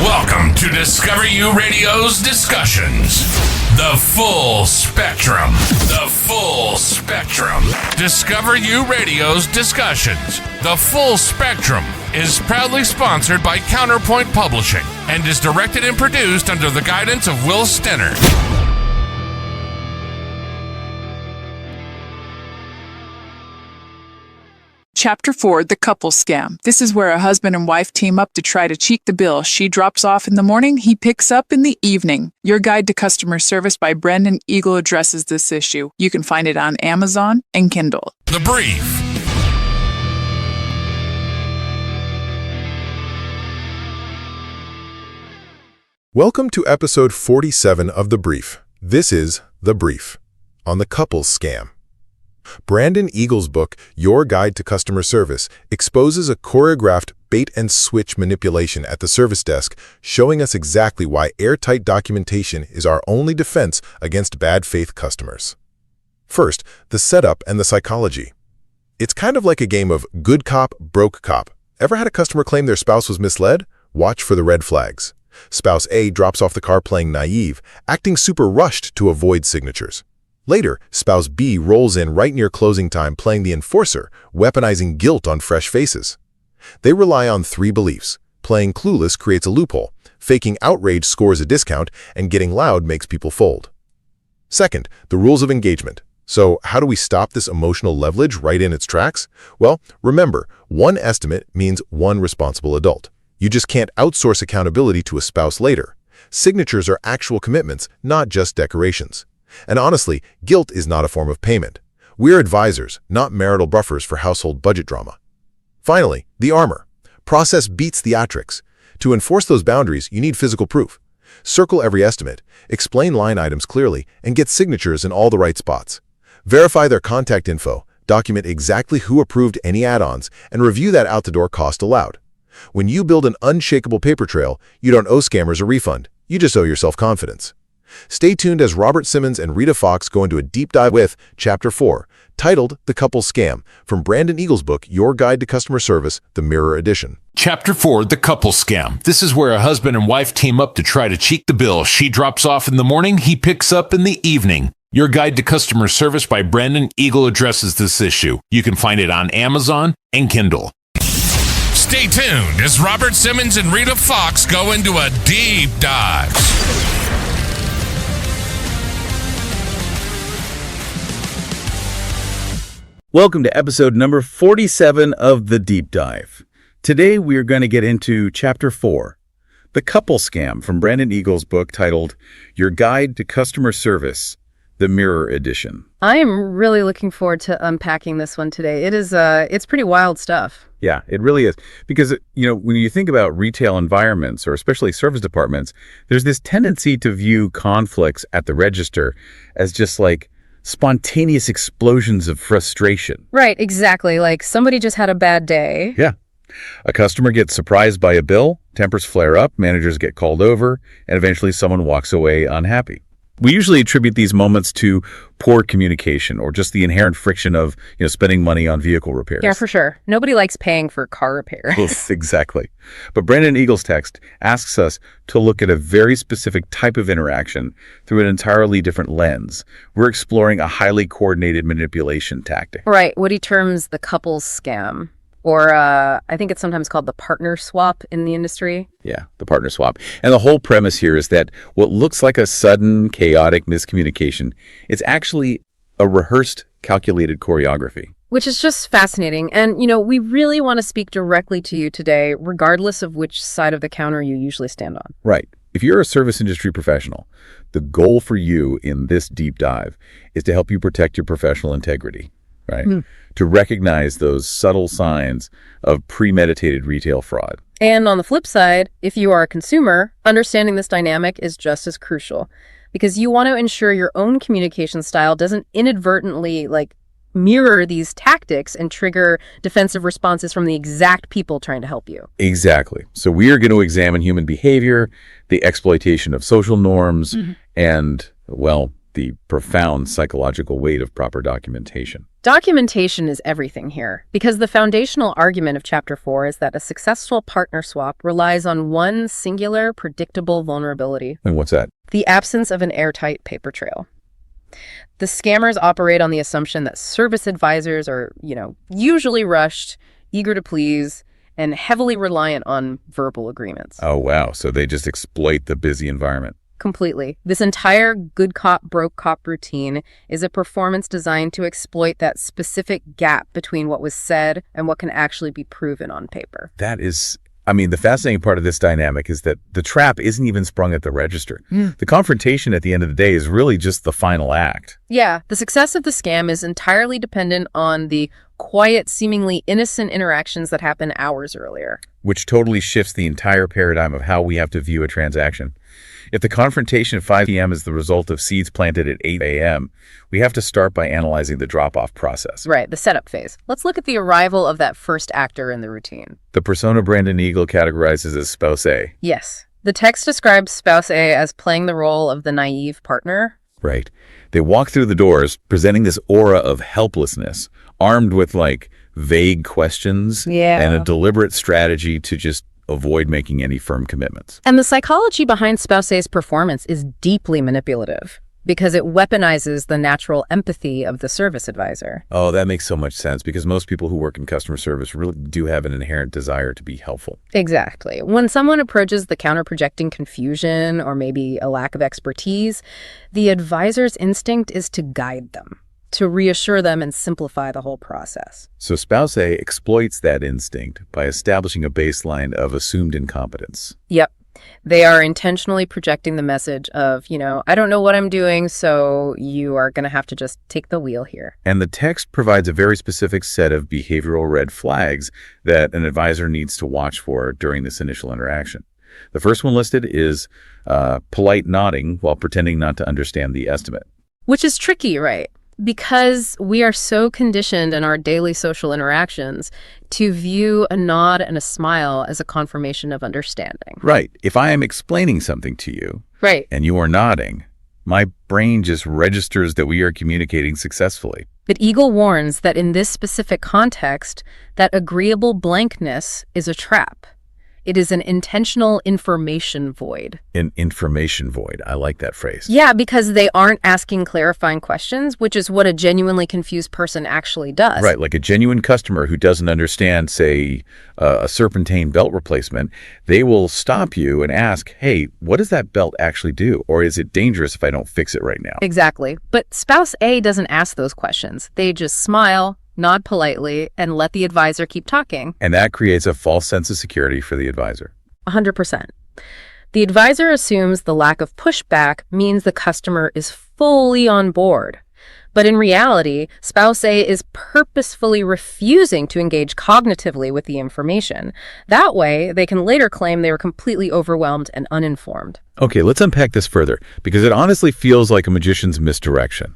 Welcome to Discover U Radio's Discussions. The full spectrum. The full spectrum. Discover U Radio's Discussions. The full spectrum is proudly sponsored by Counterpoint Publishing and is directed and produced under the guidance of Will Stenner. Chapter 4, The Couple Scam. This is where a husband and wife team up to try to cheat the bill. She drops off in the morning, he picks up in the evening. Your Guide to Customer Service by Brendan Eagle addresses this issue. You can find it on Amazon and Kindle. The Brief. Welcome to episode 47 of The Brief. This is The Brief on the couples scam. Brandon Eagle's book, Your Guide to Customer Service, exposes a choreographed bait-and-switch manipulation at the service desk, showing us exactly why airtight documentation is our only defense against bad faith customers. First, the setup and the psychology. It's kind of like a game of good cop, broke cop. Ever had a customer claim their spouse was misled? Watch for the red flags. Spouse A drops off the car playing naive, acting super rushed to avoid signatures. Later, spouse B rolls in right near closing time playing the enforcer, weaponizing guilt on fresh faces. They rely on three beliefs. Playing clueless creates a loophole, faking outrage scores a discount, and getting loud makes people fold. Second, the rules of engagement. So how do we stop this emotional leverage right in its tracks? Well, remember, one estimate means one responsible adult. You just can't outsource accountability to a spouse later. Signatures are actual commitments, not just decorations. And honestly, guilt is not a form of payment. We're advisors, not marital buffers for household budget drama. Finally, the armor. Process beats theatrics. To enforce those boundaries, you need physical proof. Circle every estimate, explain line items clearly, and get signatures in all the right spots. Verify their contact info, document exactly who approved any add-ons, and review that out-the-door cost allowed. When you build an unshakable paper trail, you don't owe scammers a refund. You just owe yourself confidence. Stay tuned as Robert Simmons and Rita Fox go into a deep dive with Chapter 4, titled The Couple Scam, from Brandon Eagle's book, Your Guide to Customer Service, the Mirror Edition. Chapter 4, The Couple Scam. This is where a husband and wife team up to try to cheat the bill. She drops off in the morning, he picks up in the evening. Your Guide to Customer Service by Brandon Eagle addresses this issue. You can find it on Amazon and Kindle. Stay tuned as Robert Simmons and Rita Fox go into a deep dive. Welcome to episode number 47 of The Deep Dive. Today we are going to get into Chapter 4, The Couple Scam, from Brandon Eagle's book titled Your Guide to Customer Service, the Mirror Edition. I am really looking forward to unpacking this one today. It's pretty wild stuff. Yeah, it really is. Because, when you think about retail environments, or especially service departments, there's this tendency to view conflicts at the register as just like spontaneous explosions of frustration. Right, exactly. Like somebody just had a bad day. Yeah. A customer gets surprised by a bill, tempers flare up, managers get called over, and eventually someone walks away unhappy. We usually attribute these moments to poor communication or just the inherent friction of, spending money on vehicle repairs. Yeah, for sure. Nobody likes paying for car repairs. Exactly. But Brandon Eagle's text asks us to look at a very specific type of interaction through an entirely different lens. We're exploring a highly coordinated manipulation tactic. Right, what he terms the couples scam. Or I think it's sometimes called the partner swap in the industry. Yeah, the partner swap. And the whole premise here is that what looks like a sudden, chaotic miscommunication is actually a rehearsed, calculated choreography. Which is just fascinating. And, we really want to speak directly to you today, regardless of which side of the counter you usually stand on. Right. If you're a service industry professional, the goal for you in this deep dive is to help you protect your professional integrity. Right? To recognize those subtle signs of premeditated retail fraud. And on the flip side, if you are a consumer, understanding this dynamic is just as crucial because you want to ensure your own communication style doesn't inadvertently mirror these tactics and trigger defensive responses from the exact people trying to help you. Exactly. So we are going to examine human behavior, the exploitation of social norms, and, the profound psychological weight of proper documentation. Documentation is everything here, because the foundational argument of Chapter 4 is that a successful partner swap relies on one singular, predictable vulnerability. And what's that? The absence of an airtight paper trail. The scammers operate on the assumption that service advisors are, usually rushed, eager to please, and heavily reliant on verbal agreements. Oh, wow. So they just exploit the busy environment. Completely. This entire good cop, broke cop routine is a performance designed to exploit that specific gap between what was said and what can actually be proven on paper. That is, the fascinating part of this dynamic is that the trap isn't even sprung at the register. The confrontation at the end of the day is really just the final act. Yeah, the success of the scam is entirely dependent on the quiet, seemingly innocent interactions that happen hours earlier. Which totally shifts the entire paradigm of how we have to view a transaction. If the confrontation at 5 p.m. is the result of seeds planted at 8 a.m., we have to start by analyzing the drop-off process. Right, the setup phase. Let's look at the arrival of that first actor in the routine. The persona Brandon Eagle categorizes as spouse A. Yes. The text describes spouse A as playing the role of the naive partner. Right. They walk through the doors, presenting this aura of helplessness, armed with, vague questions and a deliberate strategy to just avoid making any firm commitments. And the psychology behind spouse A's performance is deeply manipulative because it weaponizes the natural empathy of the service advisor. Oh, that makes so much sense because most people who work in customer service really do have an inherent desire to be helpful. Exactly. When someone approaches the counter-projecting confusion or maybe a lack of expertise, the advisor's instinct is to guide them, to reassure them and simplify the whole process. So spouse A exploits that instinct by establishing a baseline of assumed incompetence. Yep. They are intentionally projecting the message of, I don't know what I'm doing, so you are going to have to just take the wheel here. And the text provides a very specific set of behavioral red flags that an advisor needs to watch for during this initial interaction. The first one listed is polite nodding while pretending not to understand the estimate. Which is tricky, right? Because we are so conditioned in our daily social interactions to view a nod and a smile as a confirmation of understanding. Right. If I am explaining something to you, right, and you are nodding, my brain just registers that we are communicating successfully. But Eagle warns that in this specific context, that agreeable blankness is a trap. It is an intentional information void. An information void. I like that phrase. Yeah, because they aren't asking clarifying questions, which is what a genuinely confused person actually does. Right, like a genuine customer who doesn't understand, say, a serpentine belt replacement, they will stop you and ask, hey, what does that belt actually do? Or is it dangerous if I don't fix it right now? Exactly. But spouse A doesn't ask those questions. They just smile, nod politely, and let the advisor keep talking. And that creates a false sense of security for the advisor. 100%. The advisor assumes the lack of pushback means the customer is fully on board. But in reality, spouse A is purposefully refusing to engage cognitively with the information. That way, they can later claim they were completely overwhelmed and uninformed. Okay, let's unpack this further, because it honestly feels like a magician's misdirection.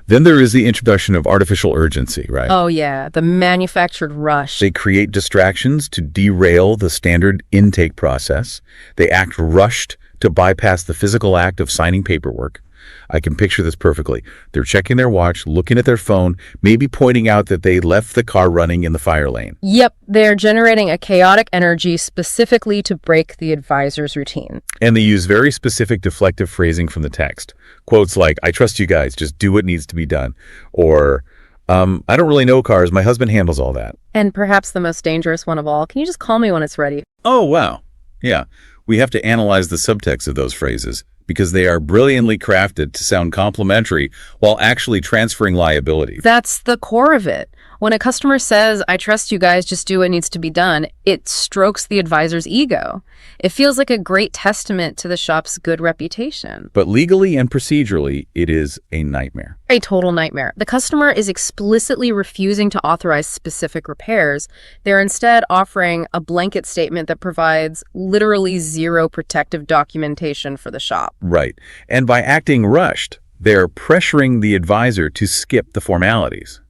Then there is the introduction of artificial urgency, right? Oh yeah, the manufactured rush. They create distractions to derail the standard intake process. They act rushed to bypass the physical act of signing paperwork. I can picture this perfectly. They're checking their watch, looking at their phone, maybe pointing out that they left the car running in the fire lane. Yep, they're generating a chaotic energy specifically to break the advisor's routine. And they use very specific deflective phrasing from the text. Quotes like, I trust you guys, just do what needs to be done. Or, I don't really know cars, my husband handles all that. And perhaps the most dangerous one of all, can you just call me when it's ready? Oh, wow. Yeah, we have to analyze the subtext of those phrases, because they are brilliantly crafted to sound complimentary while actually transferring liability. That's the core of it. When a customer says, I trust you guys, just do what needs to be done, it strokes the advisor's ego. It feels like a great testament to the shop's good reputation. But legally and procedurally, it is a nightmare. A total nightmare. The customer is explicitly refusing to authorize specific repairs. They're instead offering a blanket statement that provides literally zero protective documentation for the shop. Right. And by acting rushed, they're pressuring the advisor to skip the formalities.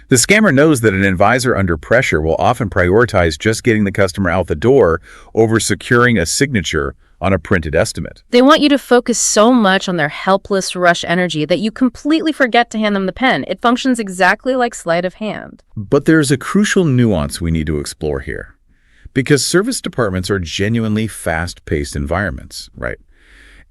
The scammer knows that an advisor under pressure will often prioritize just getting the customer out the door over securing a signature on a printed estimate. They want you to focus so much on their helpless rush energy that you completely forget to hand them the pen. It functions exactly like sleight of hand. But there's a crucial nuance we need to explore here. Because service departments are genuinely fast-paced environments, right?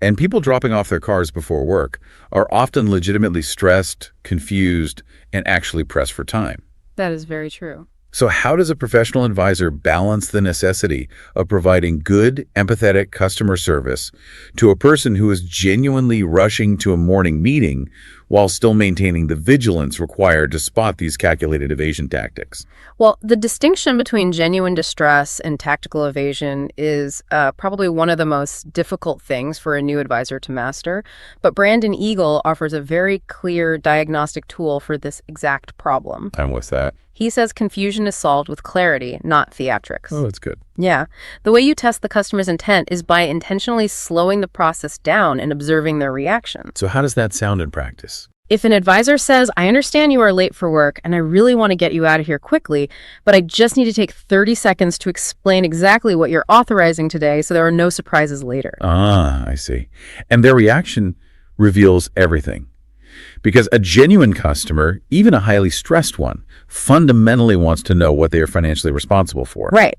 And people dropping off their cars before work are often legitimately stressed, confused, and actually pressed for time. That is very true. So how does a professional advisor balance the necessity of providing good, empathetic customer service to a person who is genuinely rushing to a morning meeting while still maintaining the vigilance required to spot these calculated evasion tactics? Well, the distinction between genuine distress and tactical evasion is probably one of the most difficult things for a new advisor to master. But Brandon Eagle offers a very clear diagnostic tool for this exact problem. And what's that? He says confusion is solved with clarity, not theatrics. Oh, that's good. Yeah. The way you test the customer's intent is by intentionally slowing the process down and observing their reaction. So how does that sound in practice? If an advisor says, I understand you are late for work and I really want to get you out of here quickly, but I just need to take 30 seconds to explain exactly what you're authorizing today so there are no surprises later. Ah, I see. And their reaction reveals everything. Because a genuine customer, even a highly stressed one, fundamentally wants to know what they are financially responsible for. Right.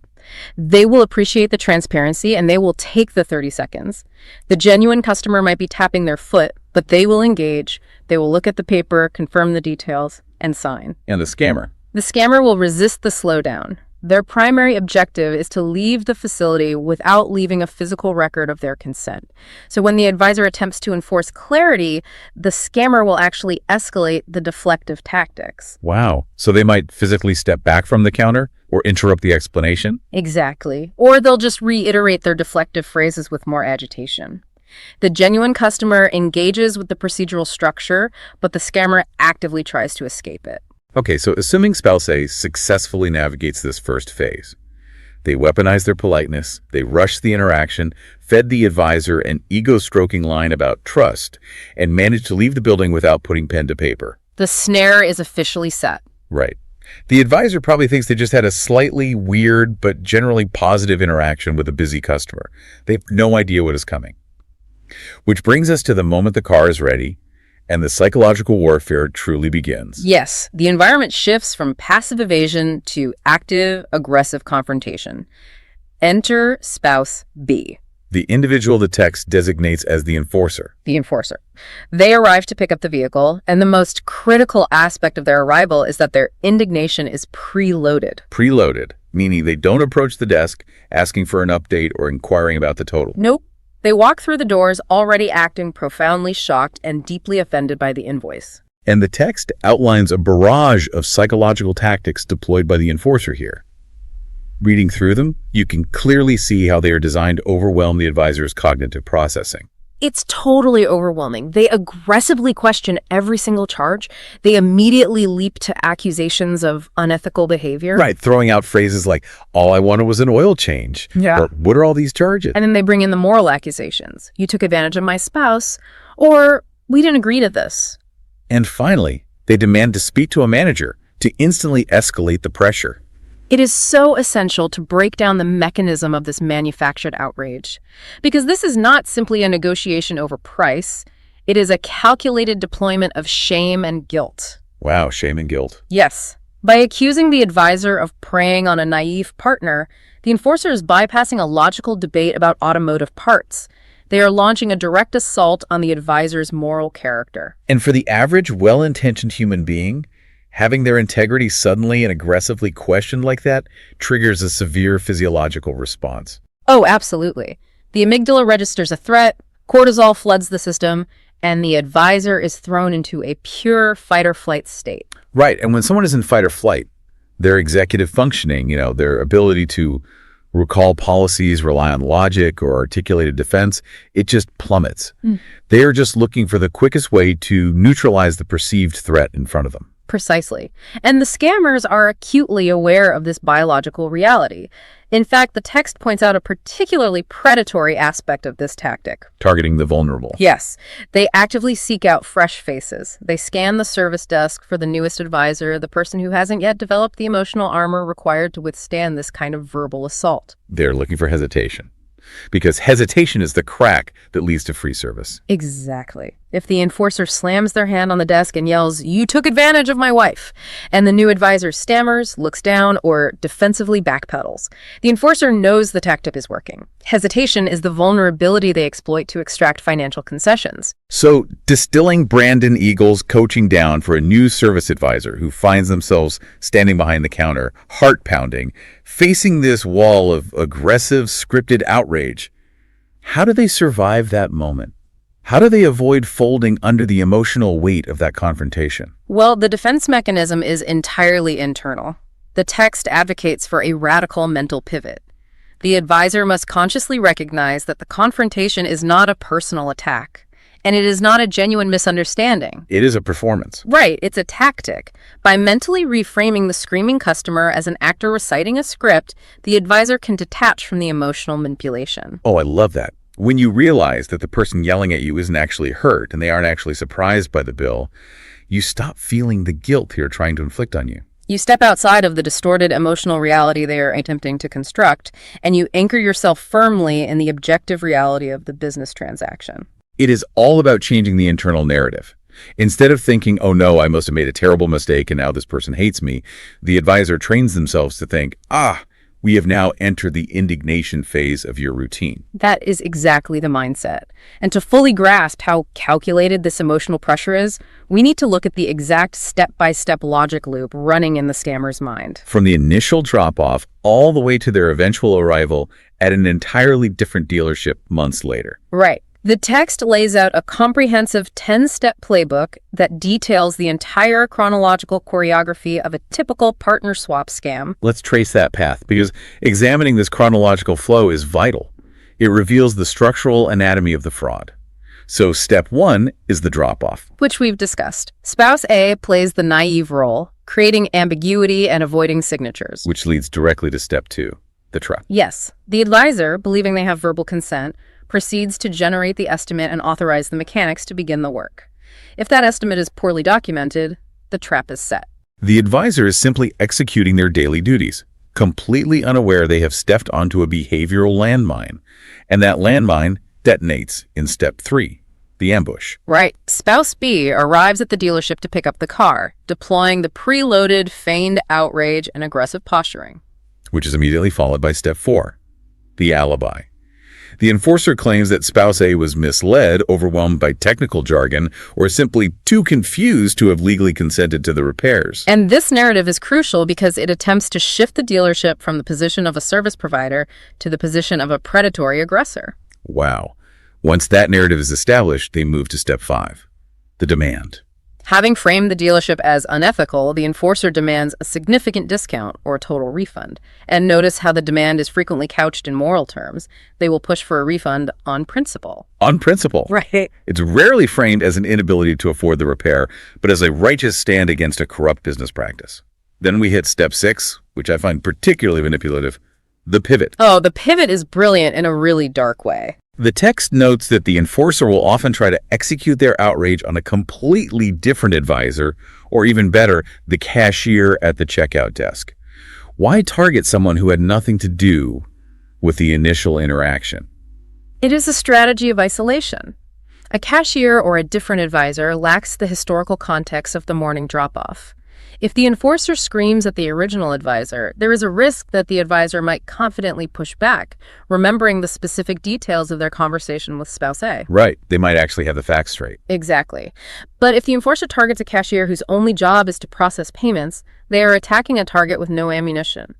They will appreciate the transparency and they will take the 30 seconds. The genuine customer might be tapping their foot, but they will engage. They will look at the paper, confirm the details, and sign. And the scammer? The scammer will resist the slowdown. Their primary objective is to leave the facility without leaving a physical record of their consent. So when the advisor attempts to enforce clarity, the scammer will actually escalate the deflective tactics. Wow. So they might physically step back from the counter or interrupt the explanation? Exactly. Or they'll just reiterate their deflective phrases with more agitation. The genuine customer engages with the procedural structure, but the scammer actively tries to escape it. Okay, so assuming spouse A successfully navigates this first phase, they weaponize their politeness, they rush the interaction, fed the advisor an ego-stroking line about trust, and manage to leave the building without putting pen to paper. The snare is officially set. Right. The advisor probably thinks they just had a slightly weird but generally positive interaction with a busy customer. They have no idea what is coming. Which brings us to the moment the car is ready and the psychological warfare truly begins. Yes, the environment shifts from passive evasion to active, aggressive confrontation. Enter spouse B. The individual the text designates as the enforcer. The enforcer. They arrive to pick up the vehicle, and the most critical aspect of their arrival is that their indignation is preloaded. Preloaded, meaning they don't approach the desk asking for an update or inquiring about the total. Nope. They walk through the doors already acting profoundly shocked and deeply offended by the invoice. And the text outlines a barrage of psychological tactics deployed by the enforcer here. Reading through them, you can clearly see how they are designed to overwhelm the advisor's cognitive processing. It's totally overwhelming. They aggressively question every single charge. They immediately leap to accusations of unethical behavior. Right, throwing out phrases like, all I wanted was an oil change. Yeah. Or, what are all these charges? And then they bring in the moral accusations. You took advantage of my spouse, or we didn't agree to this. And finally, they demand to speak to a manager to instantly escalate the pressure. It is so essential to break down the mechanism of this manufactured outrage, because this is not simply a negotiation over price. It is a calculated deployment of shame and guilt. Wow, shame and guilt. Yes. By accusing the advisor of preying on a naive partner, the enforcer is bypassing a logical debate about automotive parts. They are launching a direct assault on the advisor's moral character. And for the average, well-intentioned human being, having their integrity suddenly and aggressively questioned like that triggers a severe physiological response. Oh, absolutely. The amygdala registers a threat, cortisol floods the system, and the advisor is thrown into a pure fight-or-flight state. Right, and when someone is in fight or flight, their executive functioning, their ability to recall policies, rely on logic, or articulated defense, it just plummets. They are just looking for the quickest way to neutralize the perceived threat in front of them. Precisely. And the scammers are acutely aware of this biological reality. In fact, the text points out a particularly predatory aspect of this tactic. Targeting the vulnerable. Yes. They actively seek out fresh faces. They scan the service desk for the newest advisor, the person who hasn't yet developed the emotional armor required to withstand this kind of verbal assault. They're looking for hesitation. because hesitation is the crack that leads to free service. Exactly. If the enforcer slams their hand on the desk and yells, "You took advantage of my wife," and the new advisor stammers, looks down, or defensively backpedals, the enforcer knows the tactic is working. Hesitation is the vulnerability they exploit to extract financial concessions. So, distilling Brandon Eagle's coaching down for a new service advisor who finds themselves standing behind the counter, heart pounding, facing this wall of aggressive, scripted outrage, how do they survive that moment? How do they avoid folding under the emotional weight of that confrontation? Well, the defense mechanism is entirely internal. The text advocates for a radical mental pivot. The advisor must consciously recognize that the confrontation is not a personal attack, and it is not a genuine misunderstanding. It is a performance. Right, it's a tactic. By mentally reframing the screaming customer as an actor reciting a script, the advisor can detach from the emotional manipulation. Oh, I love that. When you realize that the person yelling at you isn't actually hurt and they aren't actually surprised by the bill, you stop feeling the guilt they're trying to inflict on you. You step outside of the distorted emotional reality they are attempting to construct, and you anchor yourself firmly in the objective reality of the business transaction. It is all about changing the internal narrative. Instead of thinking, oh no, I must have made a terrible mistake and now this person hates me, the advisor trains themselves to think, we have now entered the indignation phase of your routine. That is exactly the mindset. And to fully grasp how calculated this emotional pressure is, we need to look at the exact step-by-step logic loop running in the scammer's mind. From the initial drop-off all the way to their eventual arrival at an entirely different dealership months later. Right. The text lays out a comprehensive 10-step playbook that details the entire chronological choreography of a typical partner swap scam. Let's trace that path, because examining this chronological flow is vital. It reveals the structural anatomy of the fraud. So step 1 is the drop-off, which we've discussed. Spouse A plays the naive role, creating ambiguity and avoiding signatures. which leads directly to step 2, the trap. Yes, the advisor, believing they have verbal consent, proceeds to generate the estimate and authorize the mechanics to begin the work. If that estimate is poorly documented, the trap is set. The advisor is simply executing their daily duties, completely unaware they have stepped onto a behavioral landmine, and that landmine detonates in step 3, the ambush. Right. Spouse B arrives at the dealership to pick up the car, deploying the preloaded, feigned outrage and aggressive posturing. Which is immediately followed by step 4, the alibi. The enforcer claims that spouse A was misled, overwhelmed by technical jargon, or simply too confused to have legally consented to the repairs. And this narrative is crucial because it attempts to shift the dealership from the position of a service provider to the position of a predatory aggressor. Wow. Once that narrative is established, they move to step 5, the demand. Having framed the dealership as unethical, the enforcer demands a significant discount or a total refund. And notice how the demand is frequently couched in moral terms. They will push for a refund on principle. On principle. Right. It's rarely framed as an inability to afford the repair, but as a righteous stand against a corrupt business practice. Then we hit step 6, which I find particularly manipulative, the pivot. Oh, the pivot is brilliant in a really dark way. The text notes that the enforcer will often try to execute their outrage on a completely different advisor, or even better, the cashier at the checkout desk. Why target someone who had nothing to do with the initial interaction? It is a strategy of isolation. A cashier or a different advisor lacks the historical context of the morning drop-off. If the enforcer screams at the original advisor, there is a risk that the advisor might confidently push back, remembering the specific details of their conversation with spouse A. Right. They might actually have the facts straight. Exactly. But if the enforcer targets a cashier whose only job is to process payments, they are attacking a target with no ammunition.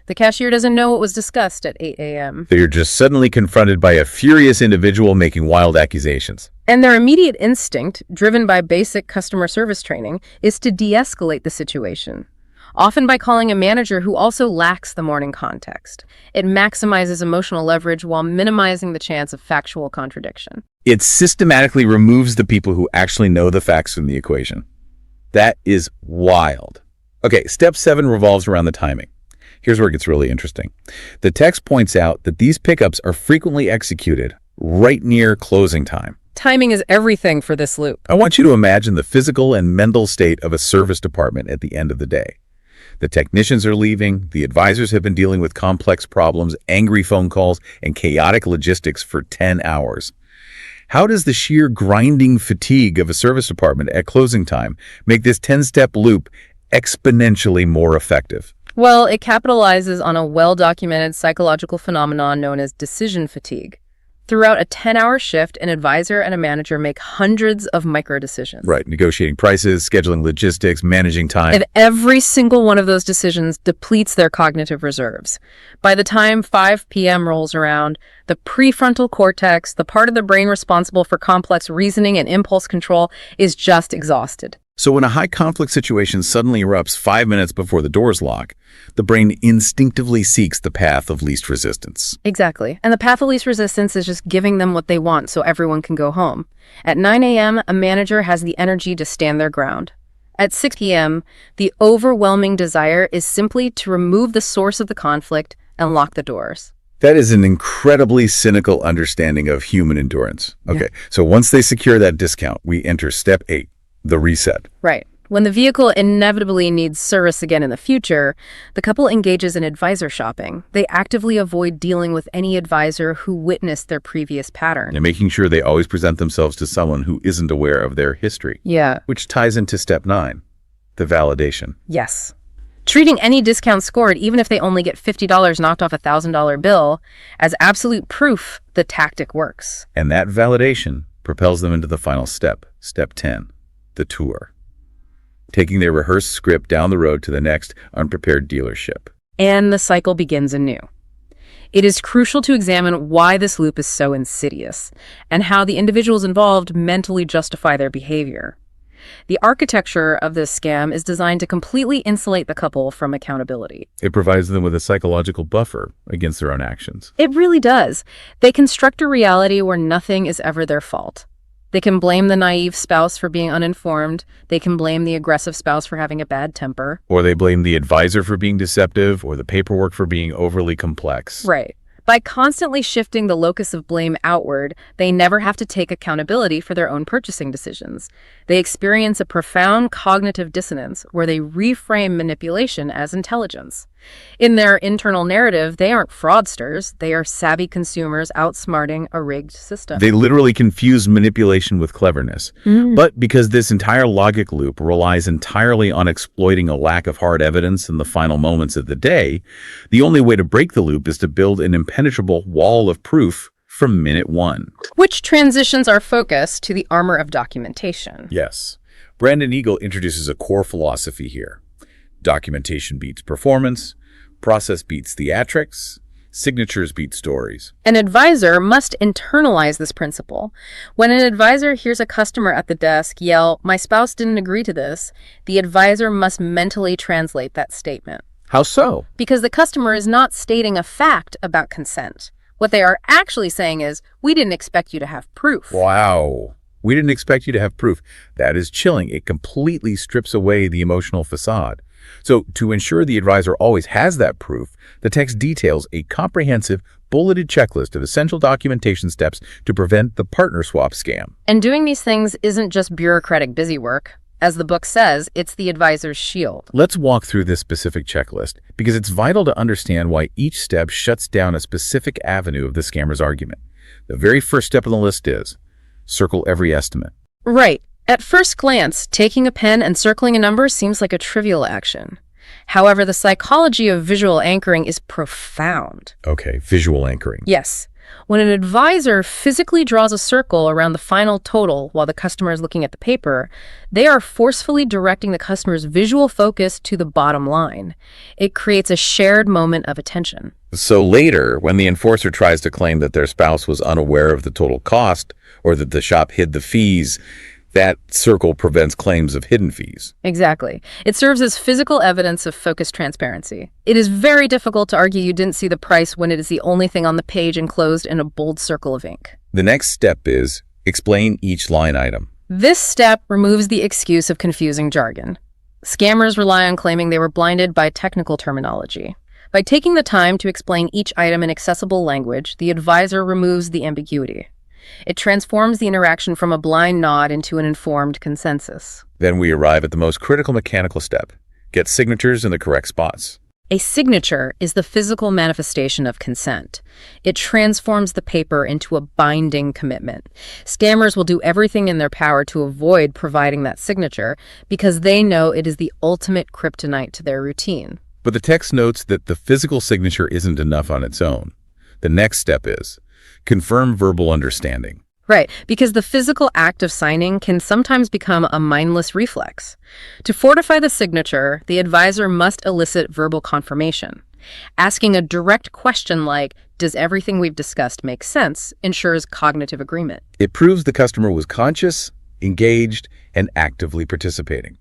The cashier doesn't know what was discussed at 8 a.m. They're just suddenly confronted by a furious individual making wild accusations. And their immediate instinct, driven by basic customer service training, is to de-escalate the situation, often by calling a manager who also lacks the morning context. It maximizes emotional leverage while minimizing the chance of factual contradiction. It systematically removes the people who actually know the facts from the equation. That is wild. Okay, step 7 revolves around the timing. Here's where it gets really interesting. The text points out that these pickups are frequently executed right near closing time. Timing is everything for this loop. I want you to imagine the physical and mental state of a service department at the end of the day. The technicians are leaving, the advisors have been dealing with complex problems, angry phone calls, and chaotic logistics for 10 hours. How does the sheer grinding fatigue of a service department at closing time make this 10-step loop exponentially more effective? Well, it capitalizes on a well-documented psychological phenomenon known as decision fatigue. Throughout a 10-hour shift, an advisor and a manager make hundreds of micro-decisions. Right, negotiating prices, scheduling logistics, managing time. And every single one of those decisions depletes their cognitive reserves. By the time 5 p.m. rolls around, the prefrontal cortex, the part of the brain responsible for complex reasoning and impulse control, is just exhausted. So when a high-conflict situation suddenly erupts 5 minutes before the doors lock, the brain instinctively seeks the path of least resistance. Exactly. And the path of least resistance is just giving them what they want so everyone can go home. At 9 a.m., a manager has the energy to stand their ground. At 6 p.m., the overwhelming desire is simply to remove the source of the conflict and lock the doors. That is an incredibly cynical understanding of human endurance. Okay, so once they secure that discount, we enter step 8. The reset. Right. When the vehicle inevitably needs service again in the future, the couple engages in advisor shopping. They actively avoid dealing with any advisor who witnessed their previous pattern. And making sure they always present themselves to someone who isn't aware of their history. Yeah. Which ties into step 9, the validation. Yes. Treating any discount scored, even if they only get $50 knocked off a $1,000 bill, as absolute proof the tactic works. And that validation propels them into the final step, step 10. The tour, taking their rehearsed script down the road to the next unprepared dealership. And the cycle begins anew. It is crucial to examine why this loop is so insidious and how the individuals involved mentally justify their behavior. The architecture of this scam is designed to completely insulate the couple from accountability. It provides them with a psychological buffer against their own actions. It really does. They construct a reality where nothing is ever their fault. They can blame the naive spouse for being uninformed. They can blame the aggressive spouse for having a bad temper. Or they blame the advisor for being deceptive or the paperwork for being overly complex. Right. By constantly shifting the locus of blame outward, they never have to take accountability for their own purchasing decisions. They experience a profound cognitive dissonance where they reframe manipulation as intelligence. In their internal narrative, they aren't fraudsters. They are savvy consumers outsmarting a rigged system. They literally confuse manipulation with cleverness. But because this entire logic loop relies entirely on exploiting a lack of hard evidence in the final moments of the day, the only way to break the loop is to build an impenetrable wall of proof from minute 1. Which transitions our focus to the armor of documentation. Yes. Brandon Eagle introduces a core philosophy here. Documentation beats performance, process beats theatrics, signatures beat stories. An advisor must internalize this principle. When an advisor hears a customer at the desk yell, "My spouse didn't agree to this," the advisor must mentally translate that statement. How so? Because the customer is not stating a fact about consent. What they are actually saying is, "We didn't expect you to have proof." Wow. We didn't expect you to have proof. That is chilling. It completely strips away the emotional facade. So to ensure the advisor always has that proof, the text details a comprehensive, bulleted checklist of essential documentation steps to prevent the partner swap scam. And doing these things isn't just bureaucratic busywork. As the book says, it's the advisor's shield. Let's walk through this specific checklist because it's vital to understand why each step shuts down a specific avenue of the scammer's argument. The very first step on the list is circle every estimate. Right. At first glance, taking a pen and circling a number seems like a trivial action. However, the psychology of visual anchoring is profound. Okay, visual anchoring. Yes. When an advisor physically draws a circle around the final total while the customer is looking at the paper, they are forcefully directing the customer's visual focus to the bottom line. It creates a shared moment of attention. So later, when the enforcer tries to claim that their spouse was unaware of the total cost or that the shop hid the fees, that circle prevents claims of hidden fees. Exactly. It serves as physical evidence of focused transparency. It is very difficult to argue you didn't see the price when it is the only thing on the page enclosed in a bold circle of ink. The next step is explain each line item. This step removes the excuse of confusing jargon. Scammers rely on claiming they were blinded by technical terminology. By taking the time to explain each item in accessible language, the advisor removes the ambiguity. It transforms the interaction from a blind nod into an informed consensus. Then we arrive at the most critical mechanical step, Get signatures in the correct spots. A signature is the physical manifestation of consent. It transforms the paper into a binding commitment. Scammers will do everything in their power to avoid providing that signature because they know it is the ultimate kryptonite to their routine. But the text notes that the physical signature isn't enough on its own. The next step is confirm verbal understanding. Right, because the physical act of signing can sometimes become a mindless reflex. To fortify the signature, the advisor must elicit verbal confirmation. Asking a direct question like, "Does everything we've discussed make sense?" ensures cognitive agreement. It proves the customer was conscious, engaged, and actively participating.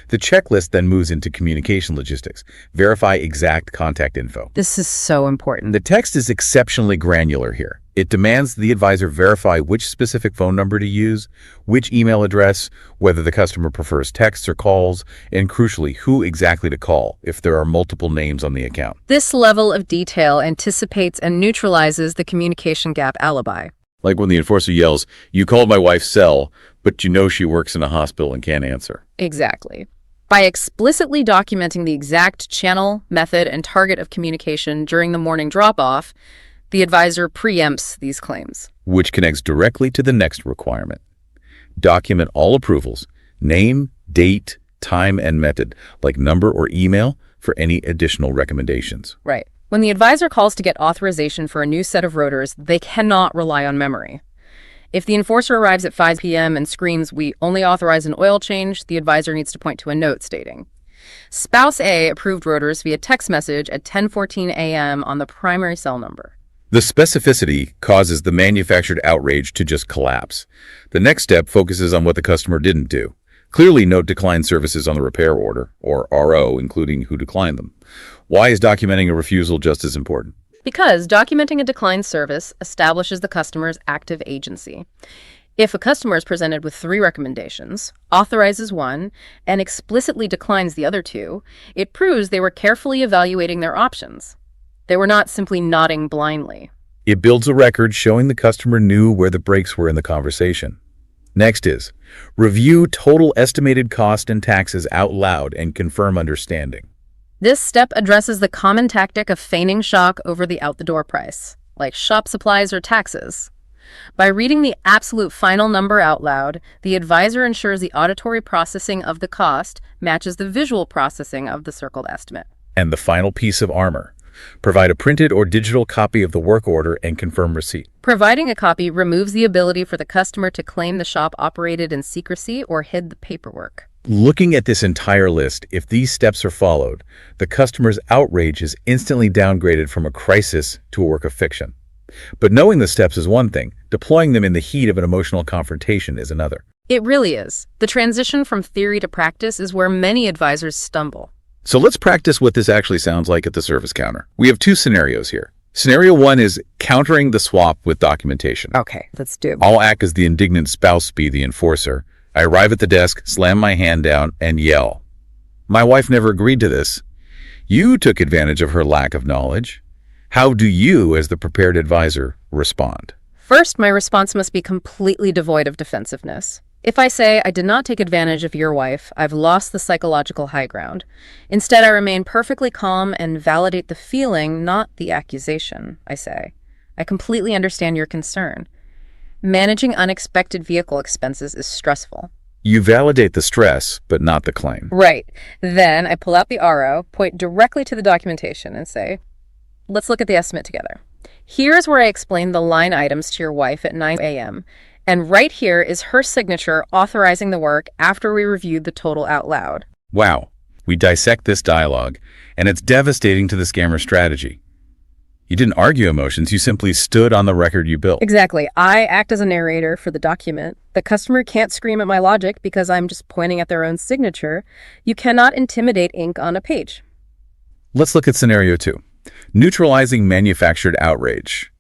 The checklist then moves into communication logistics. Verify exact contact info. This is so important. The text is exceptionally granular here. It demands the advisor verify which specific phone number to use, which email address, whether the customer prefers texts or calls, and crucially, who exactly to call if there are multiple names on the account. This level of detail anticipates and neutralizes the communication gap alibi. Like when the enforcer yells, "You called my wife's cell, but you know she works in a hospital and can't answer." Exactly. By explicitly documenting the exact channel, method, and target of communication during the morning drop-off, the advisor preempts these claims. Which connects directly to the next requirement. Document all approvals, name, date, time, and method, like number or email, for any additional recommendations. Right. When the advisor calls to get authorization for a new set of rotors, they cannot rely on memory. If the enforcer arrives at 5 p.m. and screams, "We only authorize an oil change," the advisor needs to point to a note stating, "Spouse A approved rotors via text message at 10:14 a.m. on the primary cell number." The specificity causes the manufactured outrage to just collapse. The next step focuses on what the customer didn't do. Clearly note declined services on the repair order, or RO, including who declined them. Why is documenting a refusal just as important? Because documenting a declined service establishes the customer's active agency. If a customer is presented with 3 recommendations, authorizes one, and explicitly declines the other 2, it proves they were carefully evaluating their options. They were not simply nodding blindly. It builds a record showing the customer knew where the breaks were in the conversation. Next is, review total estimated cost and taxes out loud and confirm understanding. This step addresses the common tactic of feigning shock over the out-the-door price, like shop supplies or taxes. By reading the absolute final number out loud, the advisor ensures the auditory processing of the cost matches the visual processing of the circled estimate. And the final piece of armor. Provide a printed or digital copy of the work order and confirm receipt. Providing a copy removes the ability for the customer to claim the shop operated in secrecy or hid the paperwork. Looking at this entire list, if these steps are followed, the customer's outrage is instantly downgraded from a crisis to a work of fiction. But knowing the steps is one thing, deploying them in the heat of an emotional confrontation is another. It really is. The transition from theory to practice is where many advisors stumble. So let's practice what this actually sounds like at the service counter. We have 2 scenarios here. Scenario 1 is countering the swap with documentation. Okay, let's do it. I'll act as the indignant spouse, be the enforcer. I arrive at the desk, slam my hand down, and yell, "My wife never agreed to this. You took advantage of her lack of knowledge." How do you, as the prepared advisor, respond? First, my response must be completely devoid of defensiveness. If I say, "I did not take advantage of your wife," I've lost the psychological high ground. Instead, I remain perfectly calm and validate the feeling, not the accusation. I say, "I completely understand your concern. Managing unexpected vehicle expenses is stressful." You validate the stress, but not the claim. Right. Then I pull out the RO, point directly to the documentation, and say, "Let's look at the estimate together. Here's where I explain the line items to your wife at 9 a.m., and right here is her signature authorizing the work after we reviewed the total out loud." Wow. We dissect this dialogue, and it's devastating to the scammer strategy. You didn't argue emotions, you simply stood on the record you built. Exactly. I act as a narrator for the document. The customer can't scream at my logic because I'm just pointing at their own signature. You cannot intimidate ink on a page. Let's look at scenario 2. Neutralizing manufactured outrage.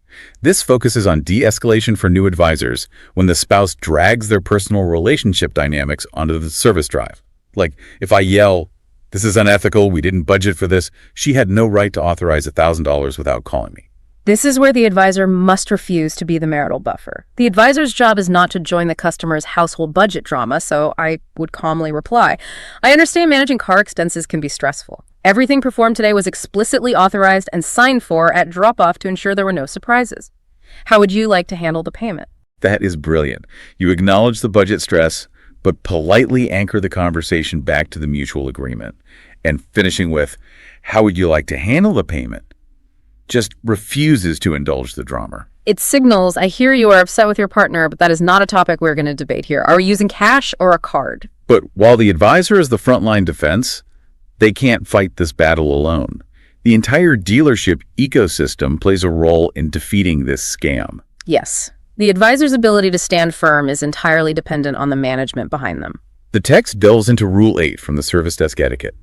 This focuses on de-escalation for new advisors when the spouse drags their personal relationship dynamics onto the service drive. Like, if I yell, "This is unethical, we didn't budget for this," she had no right to authorize $1,000 without calling me. This is where the advisor must refuse to be the marital buffer. The advisor's job is not to join the customer's household budget drama, so I would calmly reply, I understand managing car expenses can be stressful. Everything performed today was explicitly authorized and signed for at drop-off to ensure there were no surprises. How would you like to handle the payment? That is brilliant. You acknowledge the budget stress, but politely anchor the conversation back to the mutual agreement. And finishing with, how would you like to handle the payment? Just refuses to indulge the drama. It signals, I hear you are upset with your partner, but that is not a topic we're going to debate here. Are we using cash or a card? But while the advisor is the frontline defense, they can't fight this battle alone. The entire dealership ecosystem plays a role in defeating this scam. Yes. The advisor's ability to stand firm is entirely dependent on the management behind them. The text delves into Rule 8 from the Service Desk Etiquette.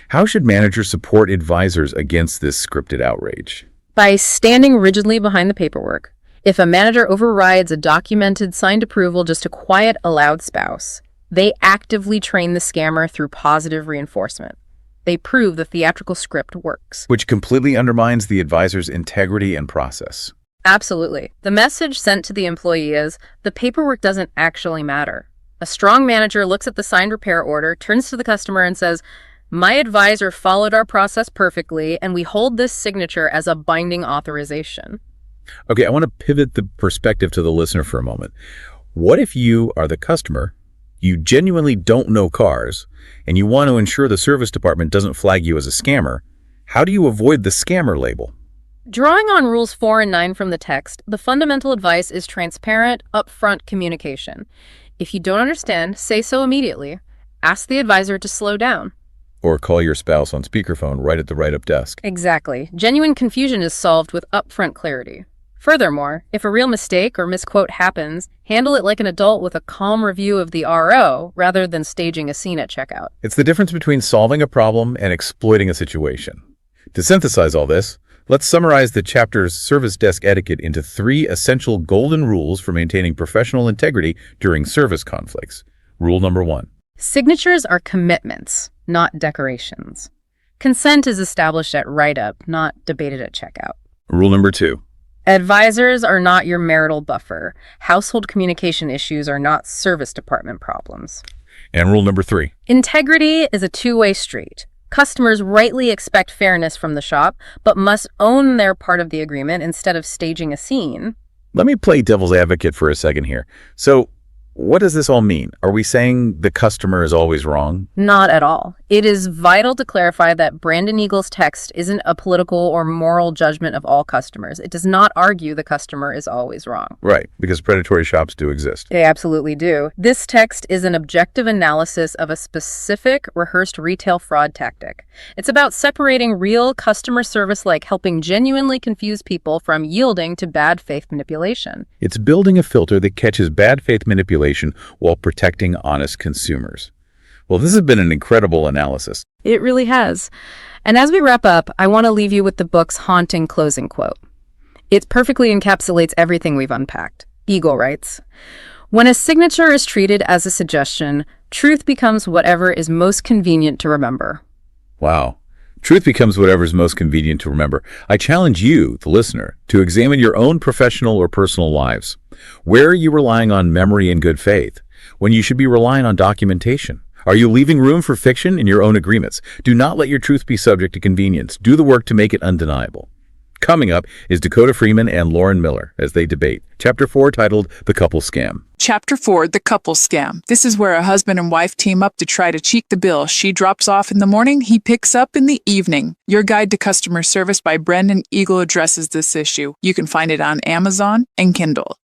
How should managers support advisors against this scripted outrage? By standing rigidly behind the paperwork. If a manager overrides a documented signed approval just to quiet a loud spouse, they actively train the scammer through positive reinforcement. They prove the theatrical script works. Which completely undermines the advisor's integrity and process. Absolutely. The message sent to the employee is, the paperwork doesn't actually matter. A strong manager looks at the signed repair order, turns to the customer and says, my advisor followed our process perfectly, and we hold this signature as a binding authorization. Okay, I want to pivot the perspective to the listener for a moment. What if you are the customer, you genuinely don't know cars, and you want to ensure the service department doesn't flag you as a scammer? How do you avoid the scammer label? Drawing on Rules 4 and 9 from the text, the fundamental advice is transparent, upfront communication. If you don't understand, say so immediately. Ask the advisor to slow down. Or call your spouse on speakerphone right at the write-up desk. Exactly. Genuine confusion is solved with upfront clarity. Furthermore, if a real mistake or misquote happens, handle it like an adult with a calm review of the RO rather than staging a scene at checkout. It's the difference between solving a problem and exploiting a situation. To synthesize all this, let's summarize the chapter's Service Desk Etiquette into 3 essential golden rules for maintaining professional integrity during service conflicts. Rule number 1. Signatures are commitments, not decorations. Consent is established at write-up, not debated at checkout. Rule number 2. Advisors are not your marital buffer. Household communication issues are not service department problems. And rule number 3. Integrity is a two-way street. Customers rightly expect fairness from the shop, but must own their part of the agreement instead of staging a scene. Let me play devil's advocate for a second here. So, what does this all mean? Are we saying the customer is always wrong? Not at all. It is vital to clarify that Brandon Eagle's text isn't a political or moral judgment of all customers. It does not argue the customer is always wrong. Right, because predatory shops do exist. They absolutely do. This text is an objective analysis of a specific rehearsed retail fraud tactic. It's about separating real customer service like helping genuinely confuse people from yielding to bad faith manipulation. It's building a filter that catches bad faith manipulation while protecting honest consumers. Well, this has been an incredible analysis. It really has. And as we wrap up, I want to leave you with the book's haunting closing quote. It perfectly encapsulates everything we've unpacked. Eagle writes, when a signature is treated as a suggestion, truth becomes whatever is most convenient to remember. Wow. Truth becomes whatever is most convenient to remember. I challenge you, the listener, to examine your own professional or personal lives. Where are you relying on memory and good faith when you should be relying on documentation? Are you leaving room for fiction in your own agreements? Do not let your truth be subject to convenience. Do the work to make it undeniable. Coming up is Dakota Freeman and Lauren Miller as they debate. Chapter 4, titled The Couple Scam. Chapter 4, The Couple Scam. This is where a husband and wife team up to try to cheat the bill. She drops off in the morning, he picks up in the evening. Your Guide to Customer Service by Brandon Eagle addresses this issue. You can find it on Amazon and Kindle.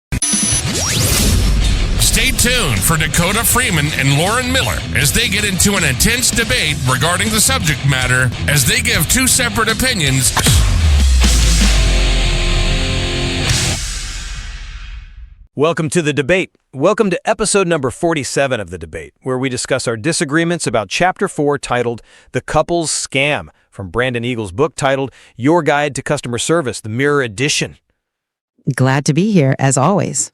Stay tuned for Dakota Freeman and Lauren Miller as they get into an intense debate regarding the subject matter as they give 2 separate opinions. Welcome to the debate. Welcome to episode number 47 of the debate, where we discuss our disagreements about Chapter 4 titled The Couple's Scam from Brandon Eagle's book titled Your Guide to Customer Service, the Mirror Edition. Glad to be here, as always.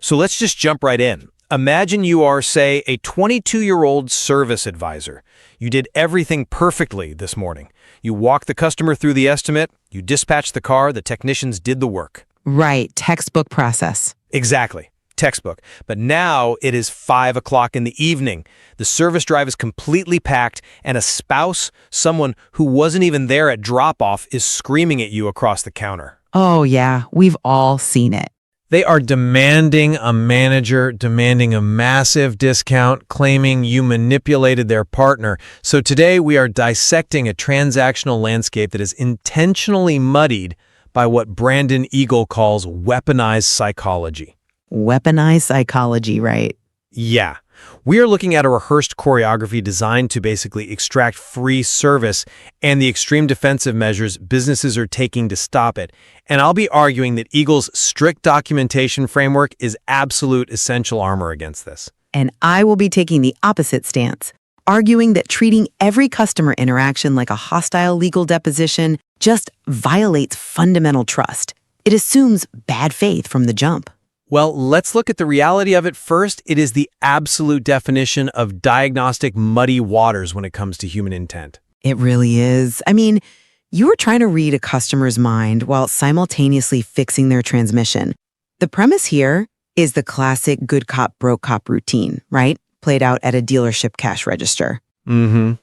So let's just jump right in. Imagine you are, say, a 22-year-old service advisor. You did everything perfectly this morning. You walked the customer through the estimate, You dispatched the car, the technicians did the work. Right, textbook process. Exactly. Textbook. But now it is 5 o'clock in the evening. The service drive is completely packed, and a spouse, someone who wasn't even there at drop-off, is screaming at you across the counter. Oh yeah, we've all seen it. They are demanding a manager, demanding a massive discount, claiming you manipulated their partner. So today we are dissecting a transactional landscape that is intentionally muddied by what Brandon Eagle calls weaponized psychology. Weaponized psychology, right? Yeah. We are looking at a rehearsed choreography designed to basically extract free service and the extreme defensive measures businesses are taking to stop it. And I'll be arguing that Eagle's strict documentation framework is absolute essential armor against this. And I will be taking the opposite stance, arguing that treating every customer interaction like a hostile legal deposition just violates fundamental trust. It assumes bad faith from the jump. Well, let's look at the reality of it first. It is the absolute definition of diagnostic muddy waters when it comes to human intent. It really is. I mean, you are trying to read a customer's mind while simultaneously fixing their transmission. The premise here is the classic good cop, broke cop routine, right? Played out at a dealership cash register.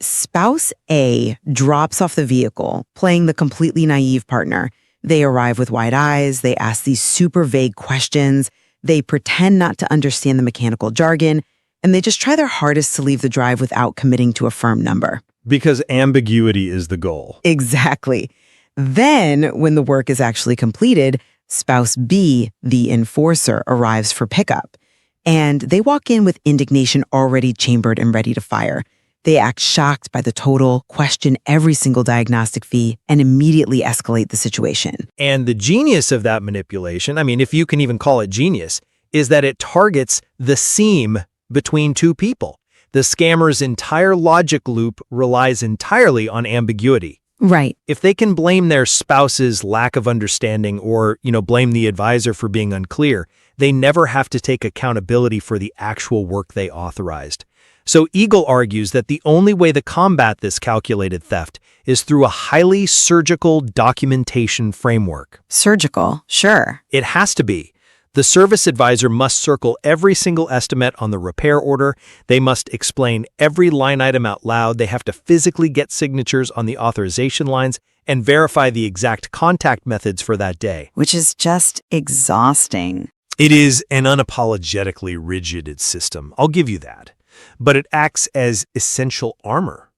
Spouse A drops off the vehicle, playing the completely naive partner. They arrive with wide eyes, they ask these super vague questions, they pretend not to understand the mechanical jargon, and they just try their hardest to leave the drive without committing to a firm number. Because ambiguity is the goal. Exactly. Then, when the work is actually completed, spouse B, the enforcer, arrives for pickup. And they walk in with indignation already chambered and ready to fire. They act shocked by the total, question every single diagnostic fee, and immediately escalate the situation. And the genius of that manipulation, I mean, if you can even call it genius, is that it targets the seam between two people. The scammer's entire logic loop relies entirely on ambiguity. Right. If they can blame their spouse's lack of understanding or, blame the advisor for being unclear, they never have to take accountability for the actual work they authorized. So Eagle argues that the only way to combat this calculated theft is through a highly surgical documentation framework. Surgical, sure. It has to be. The service advisor must circle every single estimate on the repair order. They must explain every line item out loud. They have to physically get signatures on the authorization lines and verify the exact contact methods for that day. Which is just exhausting. It is an unapologetically rigid system. I'll give you that. But it acts as essential armor.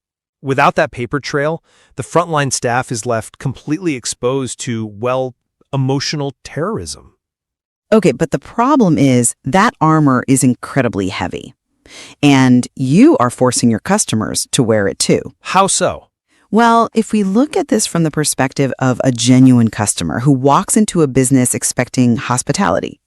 Without that paper trail, the frontline staff is left completely exposed to, emotional terrorism. Okay, but the problem is that armor is incredibly heavy. And you are forcing your customers to wear it too. How so? Well, if we look at this from the perspective of a genuine customer who walks into a business expecting hospitality,